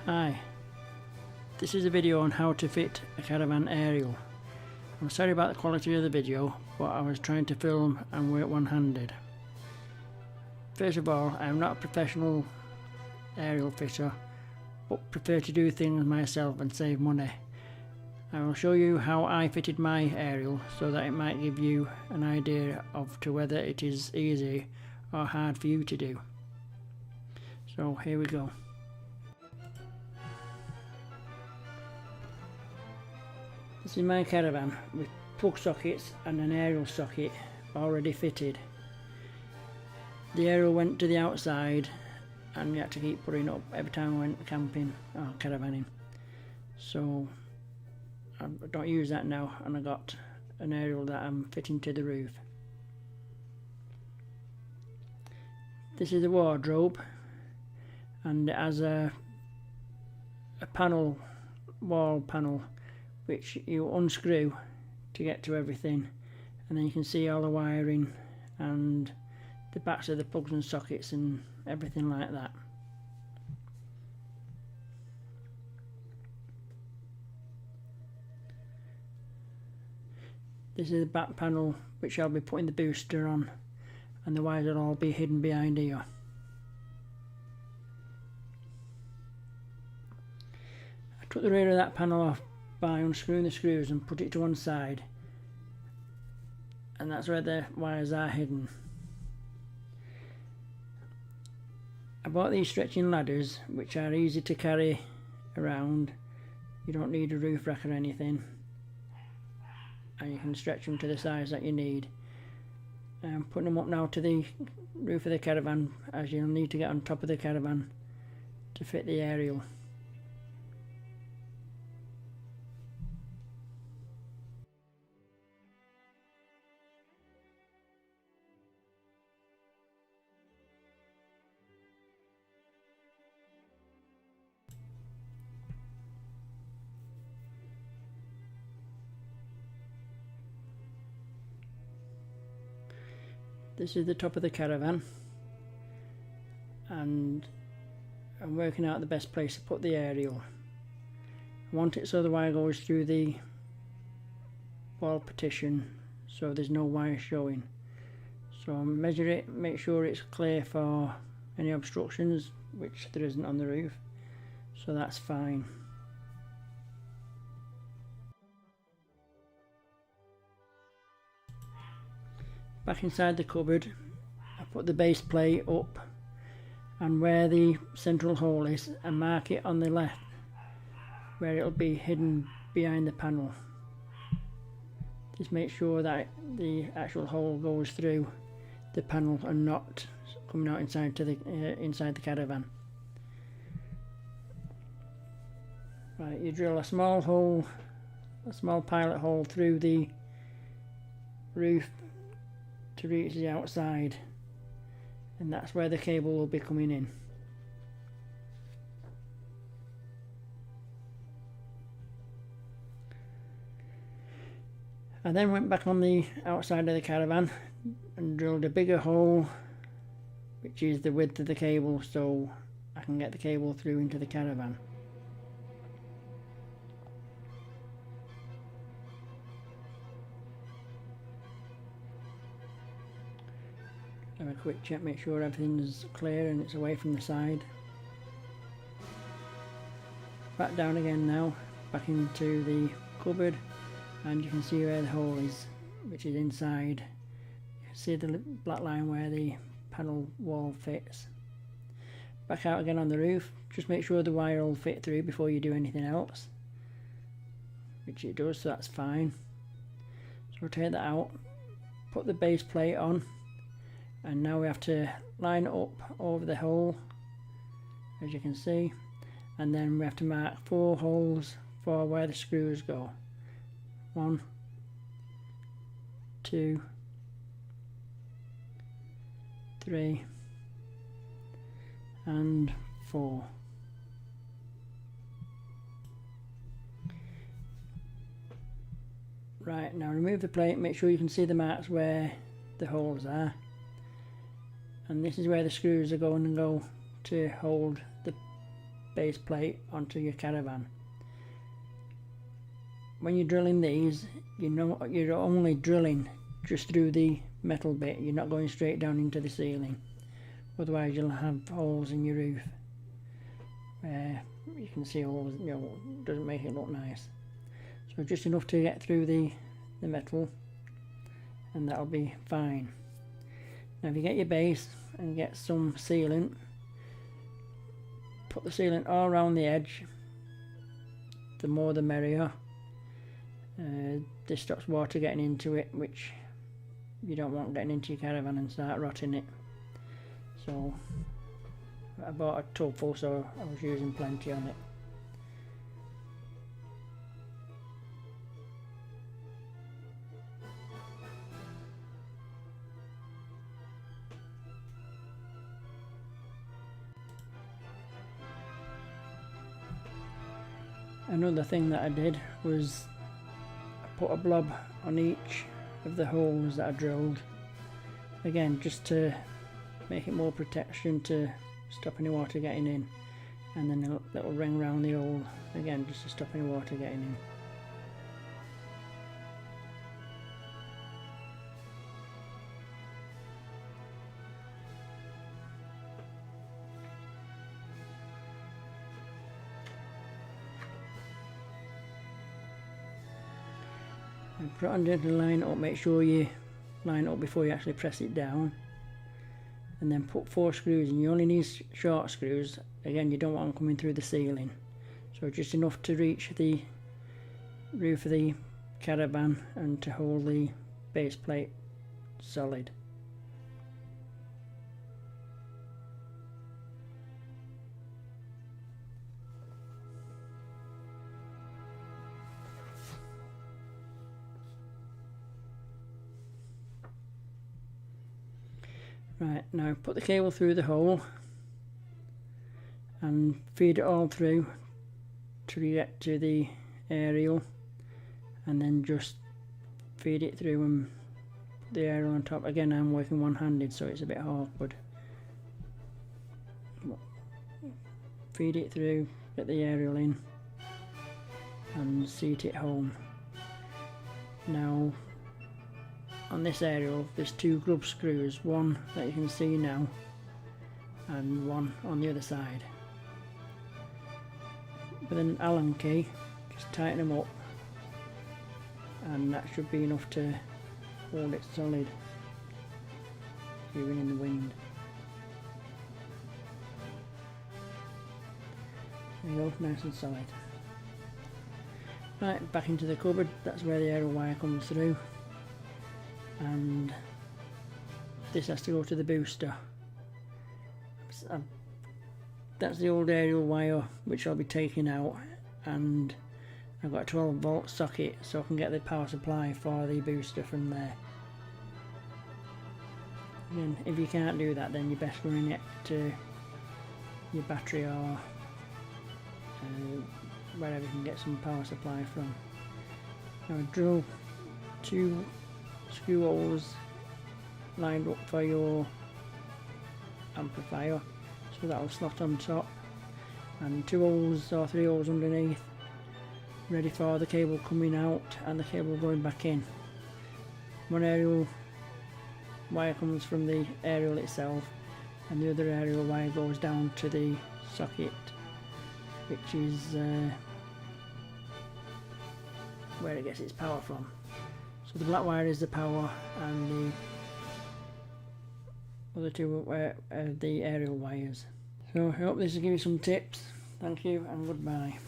Hi, this is a video on how to fit a caravan aerial. I'm sorry about the quality of the video, but I was trying to film and work one-handed. First of all, I am not a professional aerial fitter, but prefer to do things myself and save money. I will show you how I fitted my aerial so that it might give you an idea of to whether it is easy or hard for you to do. So here we go. This is my caravan with plug sockets and an aerial socket already fitted. The aerial went to the outside and we had to keep putting up every time we went camping or caravanning. So I don't use that now, and I got an aerial that I'm fitting to the roof. This is the wardrobe, and it has a panel, wall panel, which you unscrew to get to everything, and then you can see all the wiring and the backs of the plugs and sockets and everything like that. This is the back panel which I'll be putting the booster on, and the wires will all be hidden behind here. I took the rear of that panel off by unscrewing the screws and put it to one side, and that's where the wires are hidden. I bought these stretching ladders which are easy to carry around. You don't need a roof rack or anything, and you can stretch them to the size that you need. I'm putting them up now to the roof of the caravan, as you'll need to get on top of the caravan to fit the aerial. This is the top of the caravan, and I'm working out the best place to put the aerial. I want it so the wire goes through the wall partition so there's no wire showing. So I'll measure it, make sure it's clear for any obstructions, which there isn't on the roof, so that's fine. Back inside the cupboard, I put the base plate up, and where the central hole is, I mark it on the left where it'll be hidden behind the panel. Just make sure that the actual hole goes through the panel and not coming out inside to the inside the caravan. Right, you drill a small hole, a small pilot hole through the roof to reach the outside, and that's where the cable will be coming in. I then went back on the outside of the caravan and drilled a bigger hole, which is the width of the cable, so I can get the cable through into the caravan. Have a quick check, make sure everything's clear and it's away from the side. Back down again now, back into the cupboard, and you can see where the hole is, which is inside. You can see the black line where the panel wall fits. Back out again on the roof, just make sure the wire will fit through before you do anything else, which it does, so that's fine. So take that out, put the base plate on, and now we have to line it up over the hole, as you can see, and then we have to mark 4 holes for where the screws go. 1, 2, 3 and 4. Right, now remove the plate, make sure you can see the marks where the holes are. And this is where the screws are going to go to hold the base plate onto your Caravan. When you're drilling these, you know you're only drilling just through the metal bit, you're not going straight down into the ceiling, otherwise you'll have holes in your roof where you can see holes, you know, doesn't make it look nice. So just enough to get through the metal, and that'll be fine. Now if you get your base and get some sealant, put the sealant all around the edge, the more the merrier. This stops water getting into it, which you don't want getting into your Caravan and start rotting it. So I bought a tub full, so I was using plenty on it. Another thing that I did was I put a blob on each of the holes that I drilled, again just to make it more protection to stop any water getting in, and then a little ring around the hole, again just to stop any water getting in. And put it under the line up, make sure you line it up before you actually press it down, and then put 4 screws in. You only need short screws, again you don't want them coming through the ceiling, so just enough to reach the roof of the Caravan and to hold the base plate solid. Right, now put the cable through the hole and feed it all through till you get to the aerial, and then just feed it through and put the aerial on top. Again, I'm working one-handed, so it's a bit awkward. Feed it through, get the aerial in and seat it home. Now on this aerial there's 2 grub screws, one that you can see now and one on the other side. With an Allen key, just tighten them up, and that should be enough to hold it solid even in the wind. There you go, nice and solid. Right, back into the cupboard, that's where the aerial wire comes through, and this has to go to the booster. That's the old aerial wire which I'll be taking out, and I've got a 12-volt socket so I can get the power supply for the booster from there. And if you can't do that, then you're best running it to your battery or wherever you can get some power supply from. Now drill 2 screw holes lined up for your amplifier, so that'll slot on top, and 2 holes or 3 holes underneath, ready for the cable coming out and the cable going back in. One aerial wire comes from the aerial itself, and the other aerial wire goes down to the socket, which is where it gets its power from. So the black wire is the power, and the other 2 are the aerial wires. So I hope this will give you some tips. Thank you and goodbye.